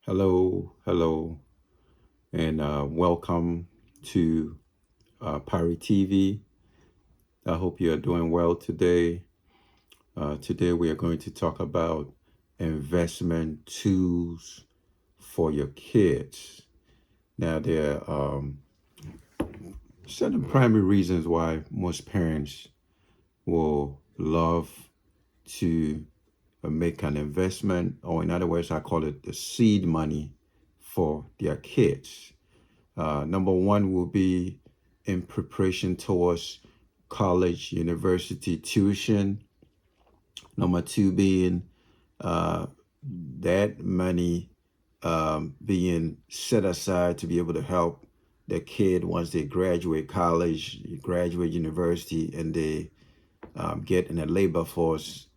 Hello, and welcome to Pari TV. I hope you are doing well today. Today, we are going to talk about investment tools for your kids. Now, there are certain primary reasons why most parents will love to make an investment, or in other words, I call it the seed money for their kids. Number one will be in preparation towards college, university tuition. Number two being uh, that money being set aside to be able to help the kid once they graduate college, graduate university, and they get in the labor force.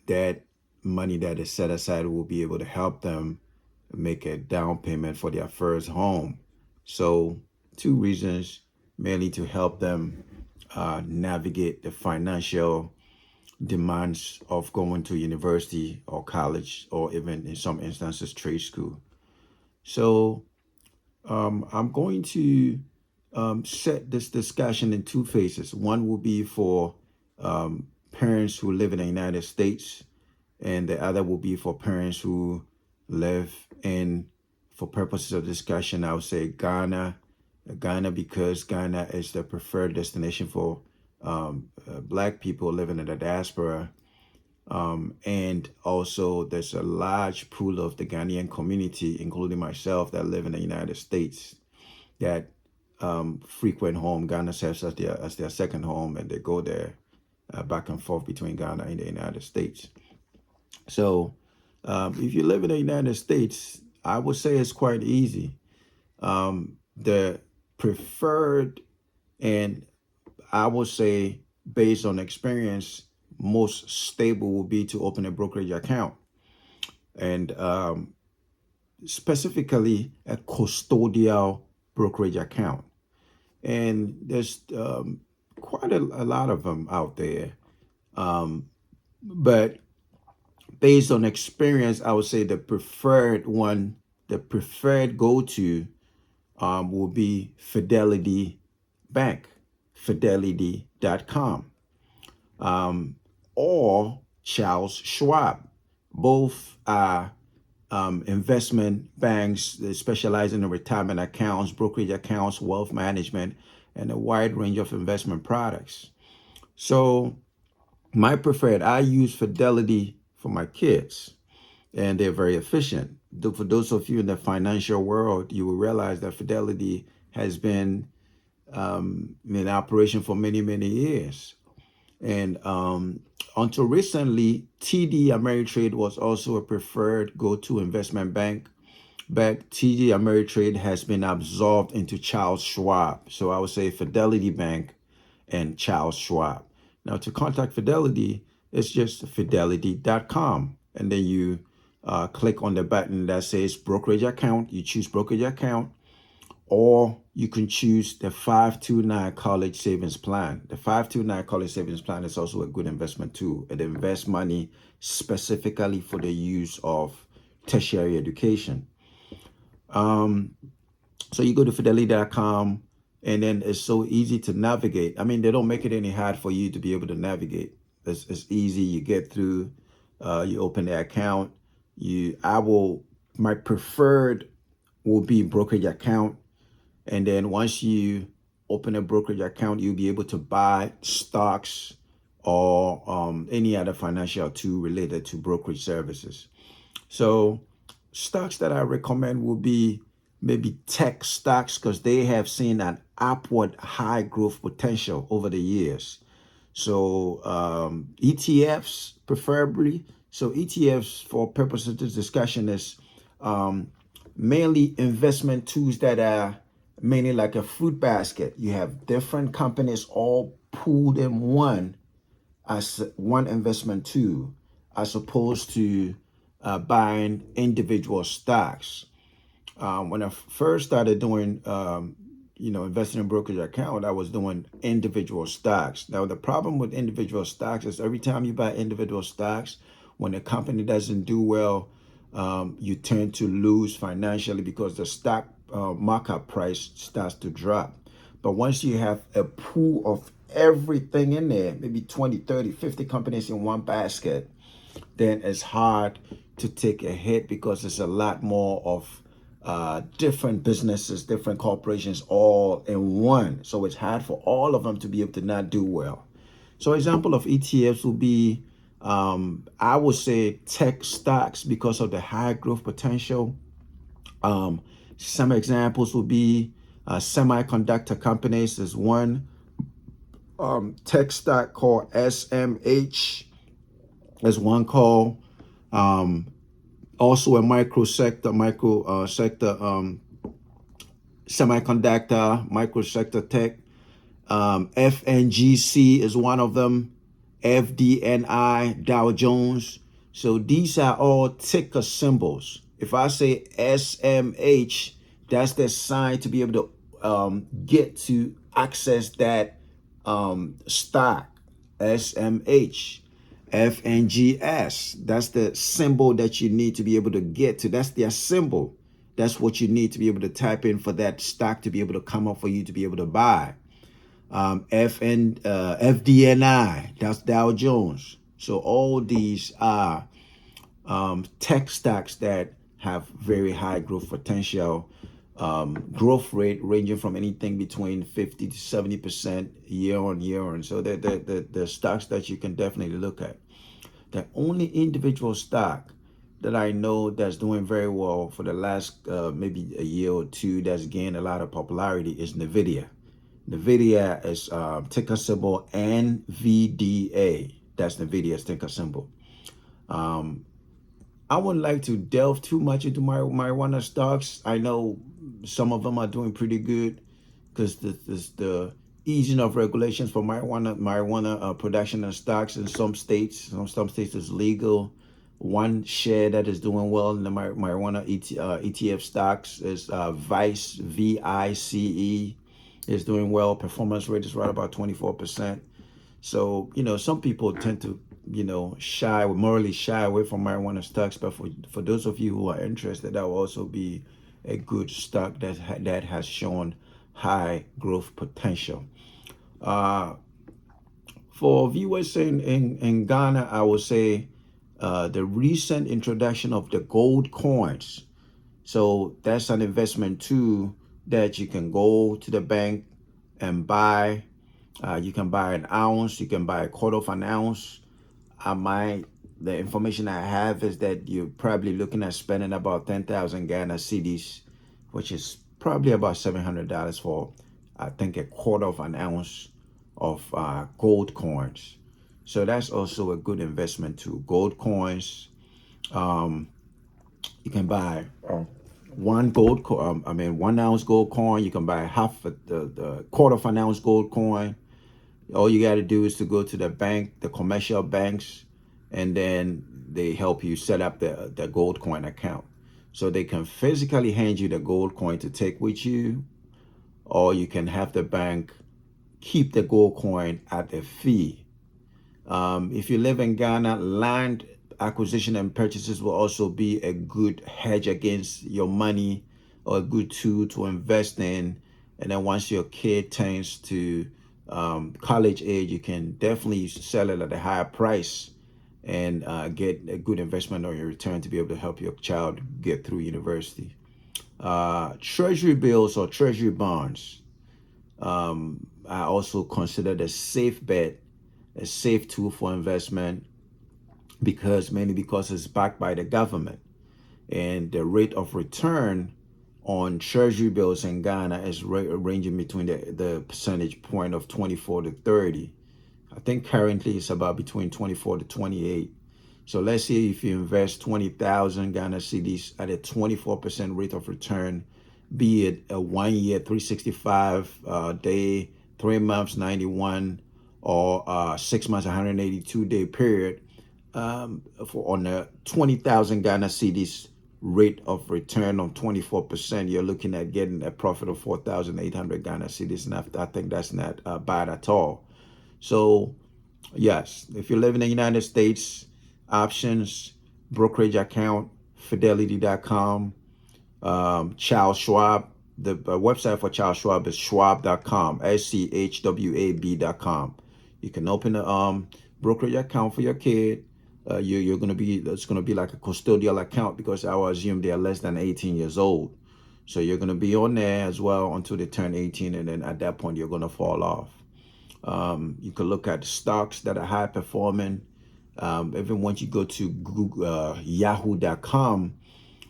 That money that is set aside will be able to help them make a down payment for their first home. So, two reasons mainly to help them navigate the financial demands of going to university or college, or even in some instances, trade school. So, I'm going to set this discussion in two phases. One will be for parents who live in the United States, and the other will be for parents who live in, for purposes of discussion, I would say Ghana. Ghana, because Ghana is the preferred destination for Black people living in the diaspora. And also, there's a large pool of the Ghanaian community, including myself, that live in the United States, that frequent home. Ghana serves as their second home, and they go there back and forth between Ghana and the United States. So, if you live in the United States, I would say it's quite easy. The preferred, and I would say based on experience, most stable will be to open a brokerage account, and specifically a custodial brokerage account. And there's quite a lot of them out there. But based on experience, I would say the preferred one, the preferred go-to will be Fidelity Bank, fidelity.com, or Charles Schwab. Both are investment banks that specialize in the retirement accounts, brokerage accounts, wealth management, and a wide range of investment products. So my preferred, I use Fidelity for my kids, and they're very efficient. For those of you in the financial world, you will realize that Fidelity has been in operation for many, many years. And until recently, TD Ameritrade was also a preferred go-to investment bank. But TD Ameritrade has been absorbed into Charles Schwab. So I would say Fidelity Bank and Charles Schwab. Now, to contact Fidelity, it's just fidelity.com. And then you click on the button that says brokerage account. You choose brokerage account, or you can choose the 529 college savings plan. The 529 college savings plan is also a good investment tool. It invests money specifically for the use of tertiary education. So you go to fidelity.com, and then it's so easy to navigate. I mean, they don't make it any hard for you to be able to navigate. It's easy. You get through, you open the account. My preferred will be brokerage account. And then once you open a brokerage account, you'll be able to buy stocks or any other financial tool related to brokerage services. So stocks that I recommend will be maybe tech stocks, because they have seen an upward high growth potential over the years. So ETFs preferably. So ETFs, for purposes of this discussion, is mainly investment tools that are mainly like a fruit basket. You have different companies all pooled in one as one investment tool, as opposed to buying individual stocks. When I first started doing, investing in brokerage account, I was doing individual stocks. Now, the problem with individual stocks is every time you buy individual stocks, when the company doesn't do well, you tend to lose financially because the stock markup price starts to drop. But once you have a pool of everything in there, maybe 20, 30, 50 companies in one basket, then it's hard to take a hit because there's a lot more of different businesses, different corporations all in one. So it's hard for all of them to be able to not do well. So example of ETFs would be, I would say tech stocks because of the high growth potential. Um, some examples would be semiconductor companies is one. Tech stock called SMH is one call. Um, Also a micro sector, semiconductor, microsector tech. FNGC is one of them. FDNI, Dow Jones. So these are all ticker symbols. If I say SMH, that's the sign to be able to get to access that stock. SMH. FNGS, that's the symbol that you need to be able to get to. That's their symbol. That's what you need to be able to type in for that stock to be able to come up for you to be able to buy. FDNI, that's Dow Jones. So all these are tech stocks that have very high growth potential, growth rate ranging from anything between 50 to 70% year on year. And so the stocks that you can definitely look at. The only individual stock that I know that's doing very well for the last maybe a year or two that's gained a lot of popularity is NVIDIA. NVIDIA is ticker symbol NVDA. That's NVIDIA's ticker symbol. Um, I wouldn't like to delve too much into my marijuana stocks. I know some of them are doing pretty good because the easing of regulations for marijuana production and stocks in some states. Some states is legal. One share that is doing well in the marijuana ETF stocks is Vice, VICE, is doing well. Performance rate is right about 24%. So, some people tend to, morally shy away from marijuana stocks. But for those of you who are interested, that will also be a good stock that has shown high growth potential. Uh, for viewers in Ghana, I would say the recent introduction of the gold coins. So that's an investment too that you can go to the bank and buy. You can buy an ounce, you can buy a quarter of an ounce. The information I have is that you're probably looking at spending about 10,000 Ghana cedis, which is probably about $700 for, I think, a quarter of an ounce of gold coins. So that's also a good investment too. Gold coins, um, you can buy one gold coin. I mean, 1 ounce gold coin. You can buy half the quarter of an ounce gold coin. All you got to do is to go to the bank, the commercial banks, and then they help you set up the gold coin account. So they can physically hand you the gold coin to take with you, or you can have the bank keep the gold coin at a fee. If you live in Ghana, land acquisition and purchases will also be a good hedge against your money, or a good tool to invest in. And then once your kid turns to college age, you can definitely sell it at a higher price and get a good investment on your return to be able to help your child get through university. Treasury bills or treasury bonds, I also consider a safe bet, a safe tool for investment, mainly because it's backed by the government, and the rate of return on treasury bills in Ghana is ranging between the percentage point of 24 to 30. I think currently it's about between 24 to 28. So let's say if you invest 20,000 Ghana cedis at a 24% rate of return, be it a 1 year, 365 day, 3 months, 91, or 6 months, 182-day period, on a 20,000 Ghana cedis rate of return on 24%, you're looking at getting a profit of 4,800 Ghana cedis. And I think that's not bad at all. So, yes, if you live in the United States, options, brokerage account, Fidelity.com, Charles Schwab. The website for Charles Schwab is schwab.com, schwab.com. You can open a brokerage account for your kid. You're gonna be It's gonna be like a custodial account because I will assume they are less than 18 years old. So you're gonna be on there as well until they turn 18, and then at that point you're gonna fall off. You can look at stocks that are high performing. Even once you go to Google, yahoo.com,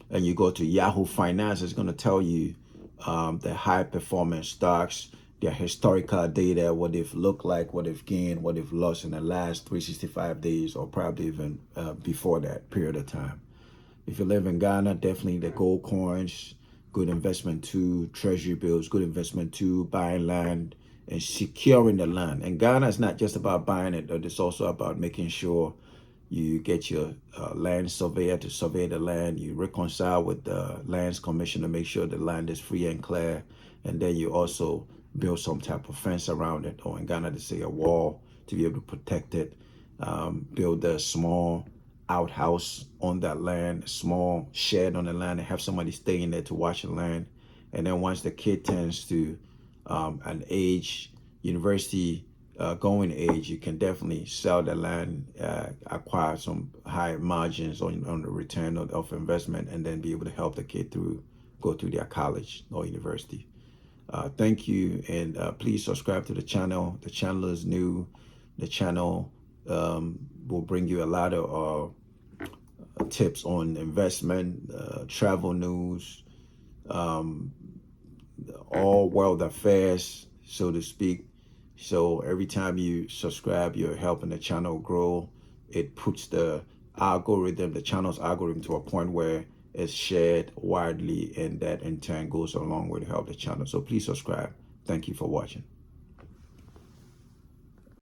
and you go to Yahoo Finance, it's going to tell you the high performance stocks, their historical data, what they've looked like, what they've gained, what they've lost in the last 365 days, or probably even before that period of time. If you live in Ghana, definitely the gold coins, good investment too. Treasury bills, good investment too. Buying land and securing the land. And Ghana is not just about buying it, but it's also about making sure you get your land surveyor to survey the land. You reconcile with the lands commission to make sure the land is free and clear. And then you also build some type of fence around it, or in Ghana they say a wall, to be able to protect it. Build a small outhouse on that land, a small shed on the land, and have somebody stay in there to watch the land. And then once the kid turns to an age, university going age, you can definitely sell the land, acquire some high margins on the return of investment, and then be able to help the kid go through their college or university. Thank you, and please subscribe to the channel. The channel is new. The channel will bring you a lot of tips on investment, travel news, all world affairs, so to speak. So every time you subscribe, you're helping the channel grow. It puts the channel's algorithm, to a point where it's shared widely, and that in turn goes a long way to help the channel. So please subscribe. Thank you for watching.